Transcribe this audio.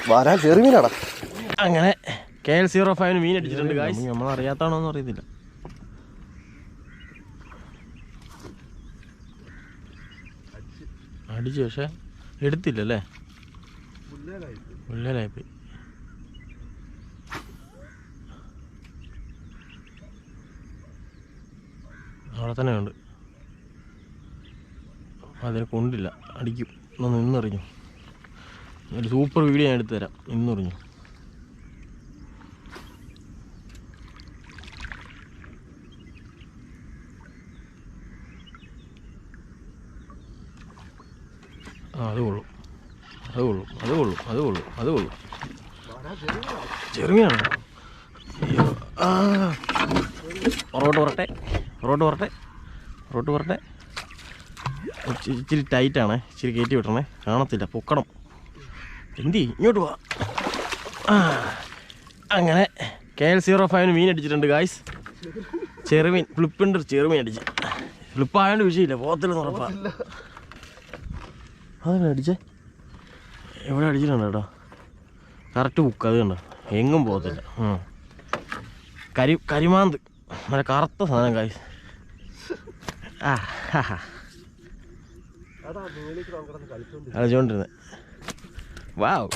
വരാൻ ചെറുമീനാടാ. അങ്ങനെ KL05 മീൻ അടിച്ചിട്ടുണ്ട് ഗായ്സ്. നമ്മളറിയാത്താണോന്ന് അറിയത്തില്ല. അടിച്ചു പക്ഷെ എടുത്തില്ലല്ലേ, മുള്ളേലായിപ്പോയി. അവിടെ തന്നെ ഉണ്ട്, അതിനെ കൊണ്ടില്ല. അടിക്കും, ഒന്ന് നിന്നെറിഞ്ഞു. ഒരു സൂപ്പർ വീഡിയോ ഞാൻ എടുത്തു തരാം. നിന്നെറിഞ്ഞു. അത് കൊള്ളും, അത് കൊള്ളും, അത് കൊള്ളും, അത് കൊള്ളും, അത് കൊള്ളും. ചെറുമീനാണോ? അയ്യോ, പുറകോട്ട് പുറട്ടെ, പുറകോട്ട് പുറട്ടെ, പുറകോട്ട് പുറട്ടെ. ഇച്ചിരി ടൈറ്റാണേ, ഇച്ചിരി കയറ്റി വിട്ടണേ, കാണത്തില്ല, പൊക്കണം. എന്തി ഇങ്ങോട്ട് പോവാ. അങ്ങനെ KL05 മീൻ അടിച്ചിട്ടുണ്ട് ഗായ്സ്. ചെറുമീൻ, ഫ്ലിപ്പുണ്ട്, ചെറുമീൻ അടിച്ച്. ഫ്ലിപ്പായതുകൊണ്ട് വിഷയമില്ല, പോകത്തില്ലെന്ന് ഉറപ്പാ. അതെങ്ങനെ അടിച്ചേ? എവിടെ അടിച്ചിട്ടുണ്ട് കേട്ടോ, കറക്റ്റ് ബുക്ക്. അത് കണ്ടോ, എങ്ങും പോകത്തില്ല. കരിമാന്ത്, നല്ല കറുത്ത സാധനം ഗായ്സ്. കളിച്ചോണ്ടിരുന്നത്. വാവ്.